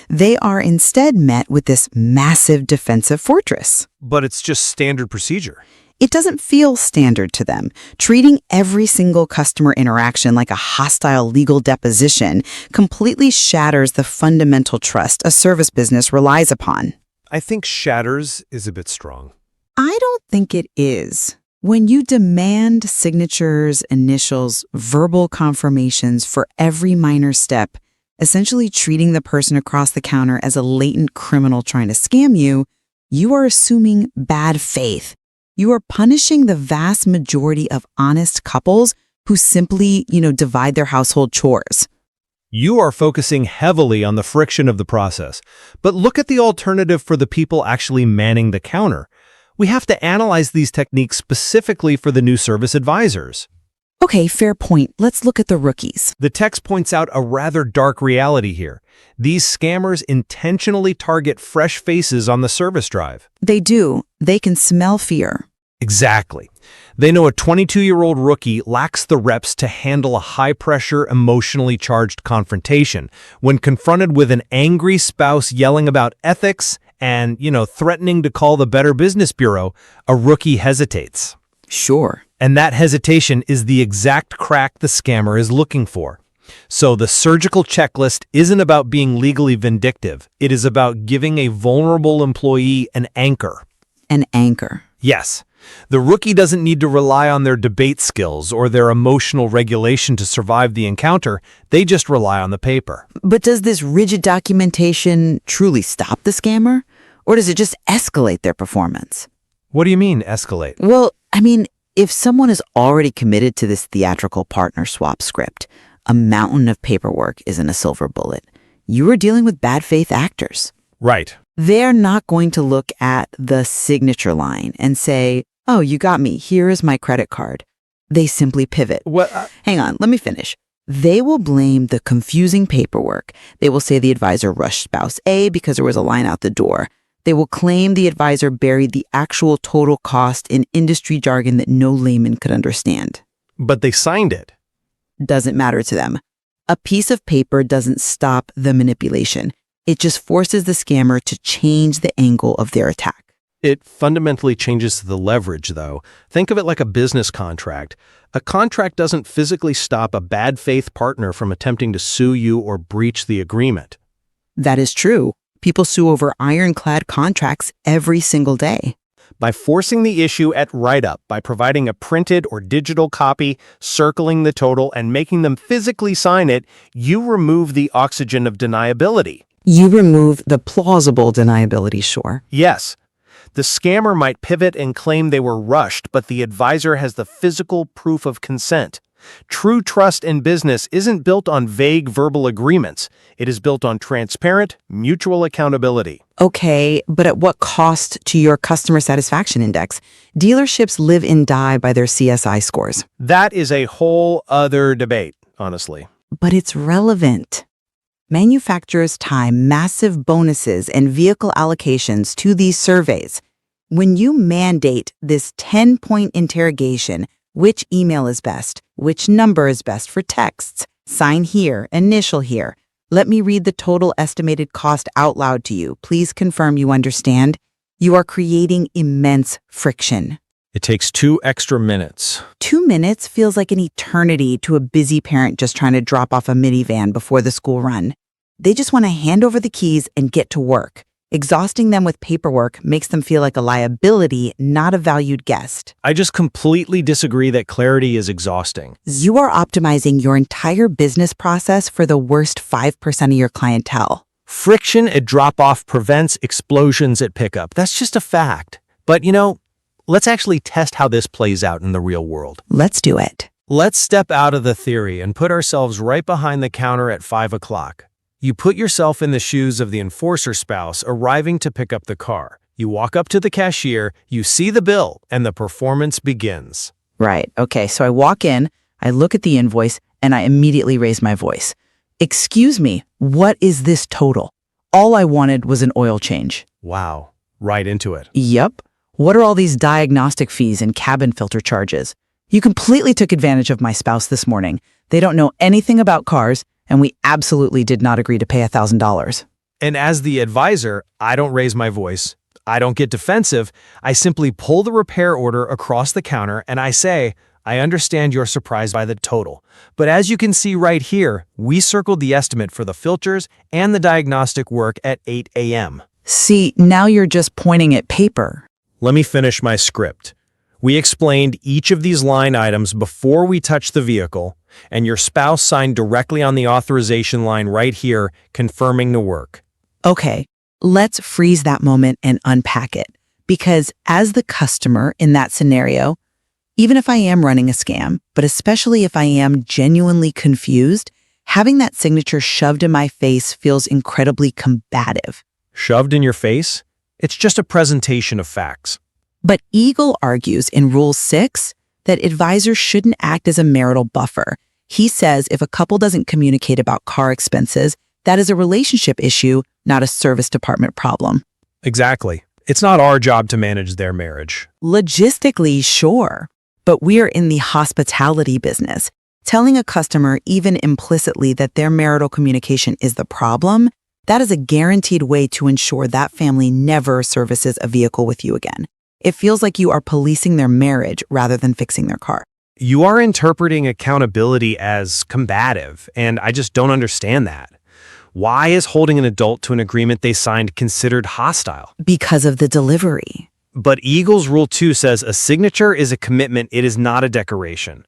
they are instead met with this massive defensive fortress. But it's just standard procedure. It doesn't feel standard to them. Treating every single customer interaction like a hostile legal deposition completely shatters the fundamental trust a service business relies upon. I think shatters is a bit strong. I don't think it is. When you demand signatures, initials, verbal confirmations for every minor step, essentially treating the person across the counter as a latent criminal trying to scam you, you are assuming bad faith. You are punishing the vast majority of honest couples who simply, divide their household chores. You are focusing heavily on the friction of the process. But look at the alternative for the people actually manning the counter. We have to analyze these techniques specifically for the new service advisors. Okay, fair point. Let's look at the rookies. The text points out a rather dark reality here. These scammers intentionally target fresh faces on the service drive. They do. They can smell fear. Exactly. They know a 22-year-old rookie lacks the reps to handle a high-pressure, emotionally charged confrontation. When confronted with an angry spouse yelling about ethics and, threatening to call the Better Business Bureau, a rookie hesitates. Sure. And that hesitation is the exact crack the scammer is looking for. So the surgical checklist isn't about being legally vindictive. It is about giving a vulnerable employee an anchor. An anchor. Yes. The rookie doesn't need to rely on their debate skills or their emotional regulation to survive the encounter. They just rely on the paper. But does this rigid documentation truly stop the scammer? Or does it just escalate their performance? What do you mean, escalate? Well, if someone is already committed to this theatrical partner swap script, a mountain of paperwork isn't a silver bullet. You are dealing with bad faith actors. Right. They're not going to look at the signature line and say, "Oh, you got me. Here is my credit card." They simply pivot. Hang on, let me finish. They will blame the confusing paperwork. They will say the advisor rushed spouse A because there was a line out the door. They will claim the advisor buried the actual total cost in industry jargon that no layman could understand. But they signed it. Doesn't matter to them. A piece of paper doesn't stop the manipulation. It just forces the scammer to change the angle of their attack. It fundamentally changes the leverage, though. Think of it like a business contract. A contract doesn't physically stop a bad faith partner from attempting to sue you or breach the agreement. That is true. People sue over ironclad contracts every single day. By forcing the issue at write-up, by providing a printed or digital copy, circling the total, and making them physically sign it, you remove the oxygen of deniability. You remove the plausible deniability, sure. Yes. The scammer might pivot and claim they were rushed, but the advisor has the physical proof of consent. True trust in business isn't built on vague verbal agreements. It is built on transparent, mutual accountability. Okay, but at what cost to your customer satisfaction index? Dealerships live and die by their CSI scores. That is a whole other debate, honestly. But it's relevant. Manufacturers tie massive bonuses and vehicle allocations to these surveys. When you mandate this 10-point interrogation, which email is best, which number is best for texts, sign here, initial here, let me read the total estimated cost out loud to you. Please confirm you understand. You are creating immense friction. It takes 2 extra minutes. 2 minutes feels like an eternity to a busy parent just trying to drop off a minivan before the school run. They just want to hand over the keys and get to work. Exhausting them with paperwork makes them feel like a liability, not a valued guest. I just completely disagree that clarity is exhausting. You are optimizing your entire business process for the worst 5% of your clientele. Friction at drop-off prevents explosions at pickup. That's just a fact. But, let's actually test how this plays out in the real world. Let's do it. Let's step out of the theory and put ourselves right behind the counter at 5 o'clock. You put yourself in the shoes of the enforcer spouse arriving to pick up the car. You walk up to the cashier, you see the bill, and the performance begins. Right. Okay, so I walk in, I look at the invoice, and I immediately raise my voice. Excuse me, what is this total? All I wanted was an oil change. Wow. Right into it. Yep. What are all these diagnostic fees and cabin filter charges? You completely took advantage of my spouse this morning. They don't know anything about cars, and we absolutely did not agree to pay $1,000. And as the advisor, I don't raise my voice. I don't get defensive. I simply pull the repair order across the counter and I say, I understand you're surprised by the total. But as you can see right here, we circled the estimate for the filters and the diagnostic work at 8 a.m. See, now you're just pointing at paper. Let me finish my script. We explained each of these line items before we touched the vehicle, and your spouse signed directly on the authorization line right here, confirming the work. Okay, let's freeze that moment and unpack it. Because as the customer in that scenario, even if I am running a scam, but especially if I am genuinely confused, having that signature shoved in my face feels incredibly combative. Shoved in your face? It's just a presentation of facts. But Eagle argues in Rule 6 that advisors shouldn't act as a marital buffer. He says if a couple doesn't communicate about car expenses, that is a relationship issue, not a service department problem. Exactly. It's not our job to manage their marriage. Logistically, sure. But we're in the hospitality business. Telling a customer even implicitly that their marital communication is the problem, that is a guaranteed way to ensure that family never services a vehicle with you again. It feels like you are policing their marriage rather than fixing their car. You are interpreting accountability as combative, and I just don't understand that. Why is holding an adult to an agreement they signed considered hostile? Because of the delivery. But Eagle's Rule 2 says a signature is a commitment, it is not a decoration.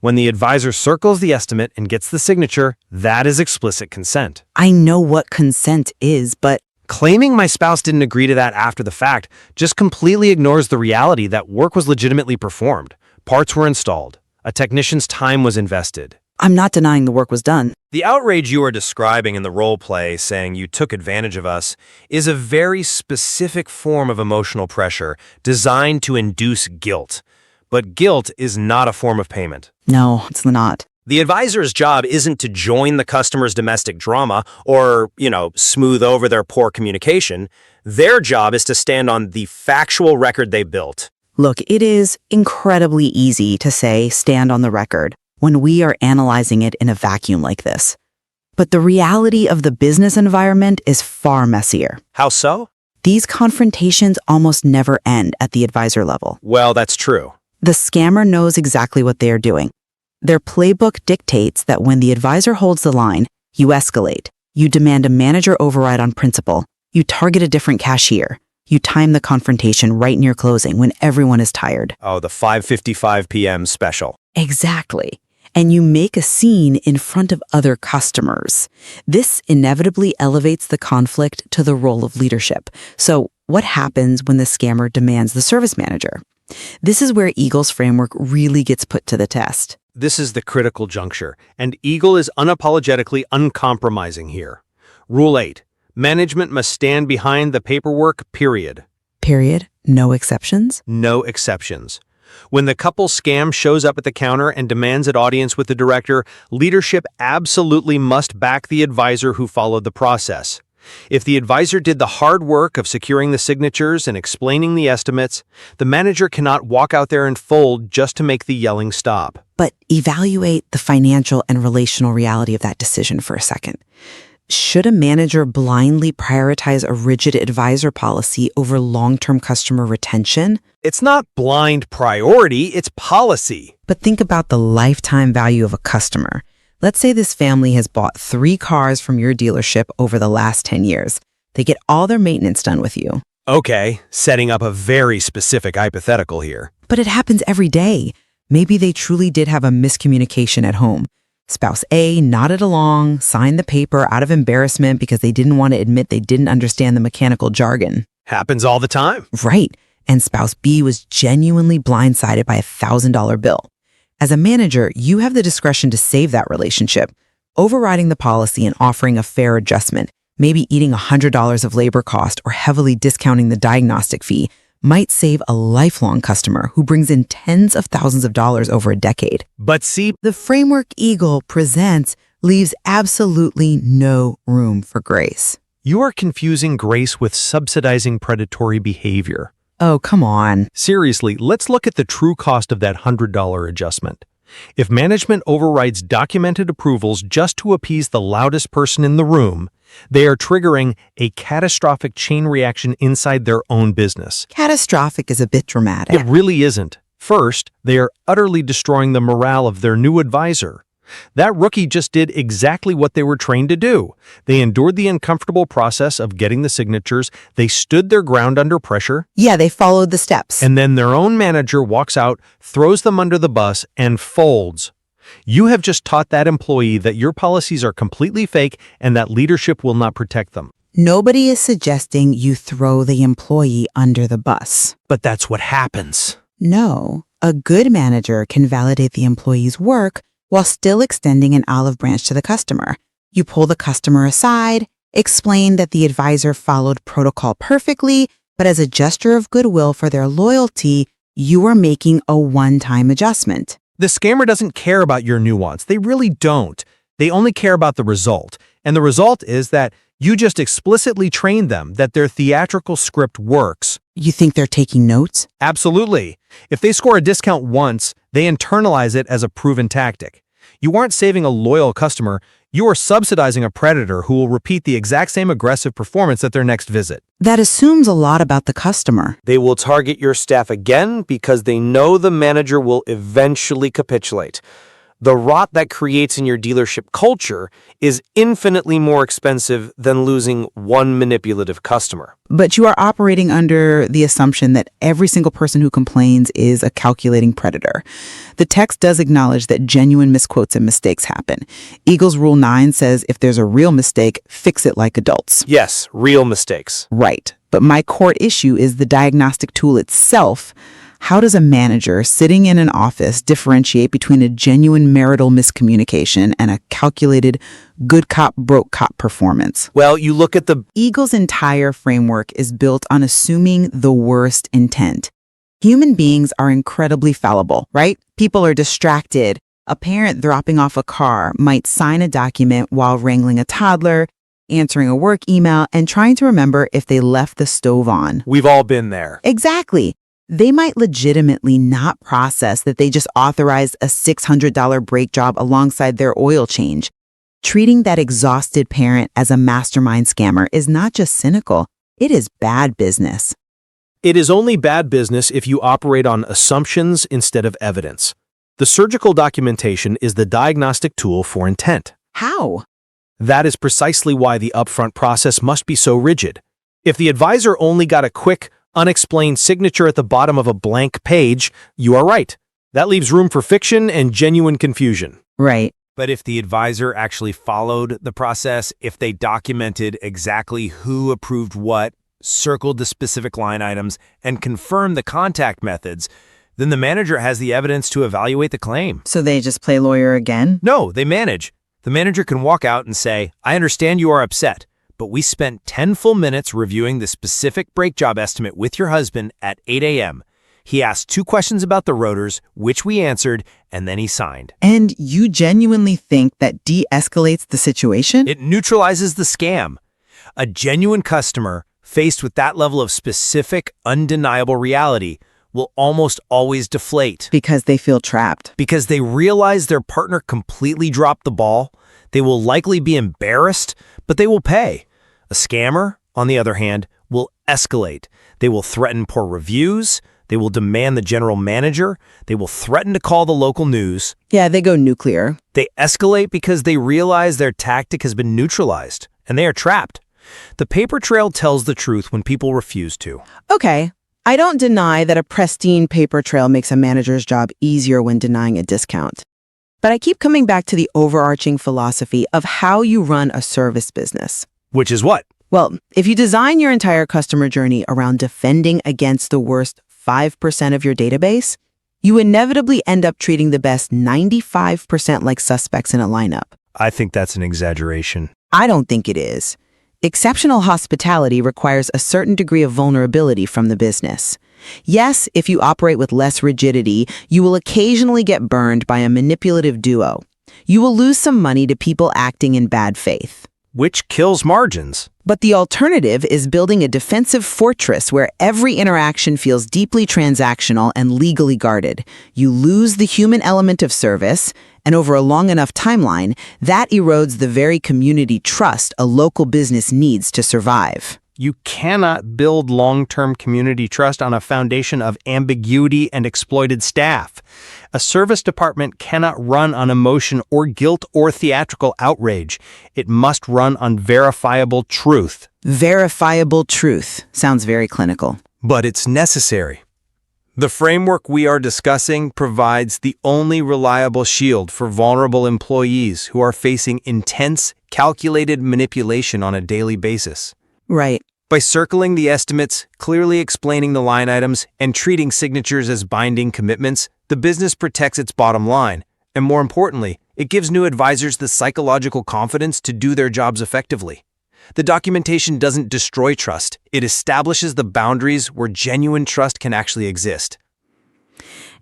When the advisor circles the estimate and gets the signature, that is explicit consent. I know what consent is, but Claiming my spouse didn't agree to that after the fact just completely ignores the reality that work was legitimately performed. Parts were installed. A technician's time was invested. I'm not denying the work was done. The outrage you are describing in the role play, saying you took advantage of us, is a very specific form of emotional pressure designed to induce guilt. But guilt is not a form of payment. No, it's not. The advisor's job isn't to join the customer's domestic drama or, smooth over their poor communication. Their job is to stand on the factual record they built. Look, it is incredibly easy to say stand on the record when we are analyzing it in a vacuum like this. But the reality of the business environment is far messier. How so? These confrontations almost never end at the advisor level. Well, that's true. The scammer knows exactly what they are doing. Their playbook dictates that when the advisor holds the line, you escalate. You demand a manager override on principle. You target a different cashier. You time the confrontation right near closing when everyone is tired. Oh, the 5:55 p.m. special. Exactly. And you make a scene in front of other customers. This inevitably elevates the conflict to the role of leadership. So what happens when the scammer demands the service manager? This is where Eagle's framework really gets put to the test. This is the critical juncture, and Eagle is unapologetically uncompromising here. Rule 8. Management must stand behind the paperwork, period. Period. No exceptions? No exceptions. When the couple scam shows up at the counter and demands an audience with the director, leadership absolutely must back the advisor who followed the process. If the advisor did the hard work of securing the signatures and explaining the estimates, the manager cannot walk out there and fold just to make the yelling stop. But evaluate the financial and relational reality of that decision for a second. Should a manager blindly prioritize a rigid advisor policy over long-term customer retention? It's not blind priority, it's policy. But think about the lifetime value of a customer. Let's say this family has bought 3 cars from your dealership over the last 10 years. They get all their maintenance done with you. Okay, setting up a very specific hypothetical here. But it happens every day. Maybe they truly did have a miscommunication at home. Spouse A nodded along, signed the paper out of embarrassment because they didn't want to admit they didn't understand the mechanical jargon. Happens all the time. Right. And spouse B was genuinely blindsided by a $1,000 bill. As a manager, you have the discretion to save that relationship, overriding the policy and offering a fair adjustment, maybe eating $100 of labor cost or heavily discounting the diagnostic fee, might save a lifelong customer who brings in tens of thousands of dollars over a decade. But see, The framework Eagle presents leaves absolutely no room for grace. you are confusing grace with subsidizing predatory behavior. Oh, come on. Seriously, let's look at the true cost of that $100 adjustment. If management overrides documented approvals just to appease the loudest person in the room, they are triggering a catastrophic chain reaction inside their own business. Catastrophic is a bit dramatic. It really isn't. First, they are utterly destroying the morale of their new advisor. That rookie just did exactly what they were trained to do. They endured the uncomfortable process of getting the signatures, they stood their ground under pressure, Yeah, they followed the steps. and then their own manager walks out, throws them under the bus, and folds. You have just taught that employee that your policies are completely fake and that leadership will not protect them. Nobody is suggesting you throw the employee under the bus. But that's what happens. No, a good manager can validate the employee's work while still extending an olive branch to the customer. You pull the customer aside, explain that the advisor followed protocol perfectly, but as a gesture of goodwill for their loyalty, you are making a one-time adjustment. The scammer doesn't care about your nuance. They really don't. They only care about the result. And the result is that you just explicitly trained them that their theatrical script works. You think they're taking notes? Absolutely. If they score a discount once, they internalize it as a proven tactic. You aren't saving a loyal customer, you are subsidizing a predator who will repeat the exact same aggressive performance at their next visit. That assumes a lot about the customer. They will target your staff again because they know the manager will eventually capitulate. The rot that creates in your dealership culture is infinitely more expensive than losing one manipulative customer. But you are operating under the assumption that every single person who complains is a calculating predator. The text does acknowledge that genuine misquotes and mistakes happen. Eagles Rule 9 says if there's a real mistake, fix it like adults. Yes, real mistakes. Right. But my core issue is the diagnostic tool itself. How does a manager sitting in an office differentiate between a genuine marital miscommunication and a calculated good cop, broke cop performance? Well, you look at the Eagle's entire framework is built on assuming the worst intent. Human beings are incredibly fallible, right? People are distracted. A parent dropping off a car might sign a document while wrangling a toddler, answering a work email, and trying to remember if they left the stove on. We've all been there. Exactly. They might legitimately not process that they just authorized a $600 brake job alongside their oil change. Treating that exhausted parent as a mastermind scammer is not just cynical, it is bad business. It is only bad business if you operate on assumptions instead of evidence. The surgical documentation is the diagnostic tool for intent. How? That is precisely why the upfront process must be so rigid. If the advisor only got a quick, unexplained signature at the bottom of a blank page, you are right. That leaves room for fiction and genuine confusion. Right. But if the advisor actually followed the process, if they documented exactly who approved what, circled the specific line items, and confirmed the contact methods, then the manager has the evidence to evaluate the claim. So they just play lawyer again? No, they manage. The manager can walk out and say, I understand you are upset, but we spent 10 full minutes reviewing the specific brake job estimate with your husband at 8 a.m. He asked 2 questions about the rotors, which we answered, and then he signed. And you genuinely think that de-escalates the situation? It neutralizes the scam. A genuine customer, faced with that level of specific, undeniable reality, will almost always deflate. Because they feel trapped. Because they realize their partner completely dropped the ball. They will likely be embarrassed, but they will pay. A scammer, on the other hand, will escalate. They will threaten poor reviews. They will demand the general manager. They will threaten to call the local news. Yeah, they go nuclear. They escalate because they realize their tactic has been neutralized, and they are trapped. The paper trail tells the truth when people refuse to. Okay, I don't deny that a pristine paper trail makes a manager's job easier when denying a discount. But I keep coming back to the overarching philosophy of how you run a service business. Which is what? Well, if you design your entire customer journey around defending against the worst 5% of your database, you inevitably end up treating the best 95% like suspects in a lineup. I think that's an exaggeration. I don't think it is. Exceptional hospitality requires a certain degree of vulnerability from the business. Yes, if you operate with less rigidity, you will occasionally get burned by a manipulative duo. You will lose some money to people acting in bad faith. Which kills margins. But the alternative is building a defensive fortress where every interaction feels deeply transactional and legally guarded. You lose the human element of service, and over a long enough timeline, that erodes the very community trust a local business needs to survive. You cannot build long-term community trust on a foundation of ambiguity and exploited staff. A service department cannot run on emotion or guilt or theatrical outrage. It must run on verifiable truth. Verifiable truth sounds very clinical. But it's necessary. The framework we are discussing provides the only reliable shield for vulnerable employees who are facing intense, calculated manipulation on a daily basis. Right. By circling the estimates, clearly explaining the line items, and treating signatures as binding commitments, the business protects its bottom line. And more importantly, it gives new advisors the psychological confidence to do their jobs effectively. The documentation doesn't destroy trust. It establishes the boundaries where genuine trust can actually exist.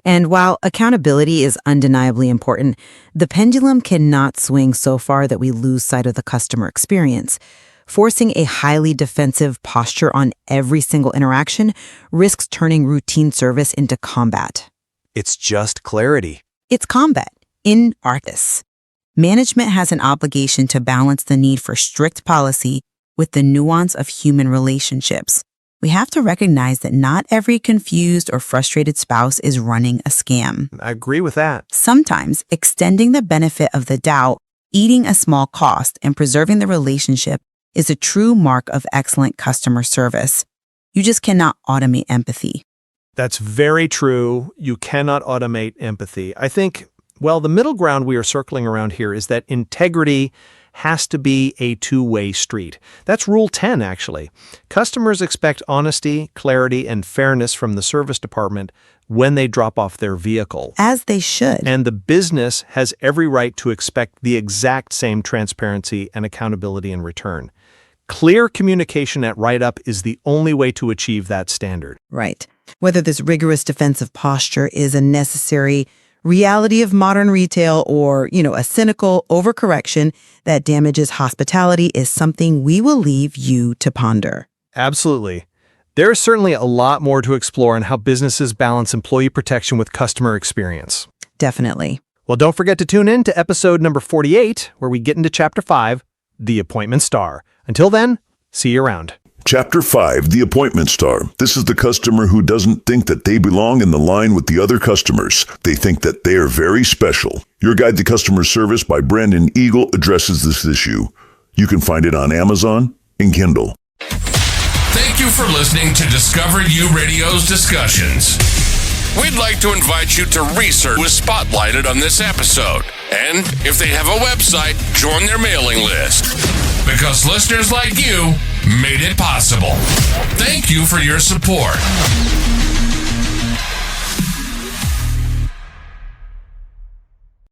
And while accountability is undeniably important, the pendulum cannot swing so far that we lose sight of the customer experience. Forcing a highly defensive posture on every single interaction risks turning routine service into combat. It's just clarity. It's combat in artists. Management has an obligation to balance the need for strict policy with the nuance of human relationships. we have to recognize that not every confused or frustrated spouse is running a scam. I agree with that. Sometimes extending the benefit of the doubt, eating a small cost, and preserving the relationship is a true mark of excellent customer service. You just cannot automate empathy. That's very true. You cannot automate empathy. I think, well, the middle ground we are circling around here is that integrity has to be a two-way street. That's Rule 10, actually. Customers expect honesty, clarity, and fairness from the service department when they drop off their vehicle. As they should. And the business has every right to expect the exact same transparency and accountability in return. Clear communication at write-up is the only way to achieve that standard. Right. Whether this rigorous defensive posture is a necessary reality of modern retail or, a cynical overcorrection that damages hospitality is something we will leave you to ponder. Absolutely. There is certainly a lot more to explore on how businesses balance employee protection with customer experience. Definitely. Well, don't forget to tune in to episode number 48, where we get into Chapter 5, The Appointment Star. Until then, see you around. Chapter 5, The Appointment Star. This is the customer who doesn't think that they belong in the line with the other customers. They think that they are very special. Your Guide to Customer Service by Brandon Eagle addresses this issue. You can find it on Amazon and Kindle. Thank you for listening to Discover You Radio's discussions. We'd like to invite you to research was spotlighted on this episode. And if they have a website, join their mailing list. Because listeners like you made it possible. Thank you for your support.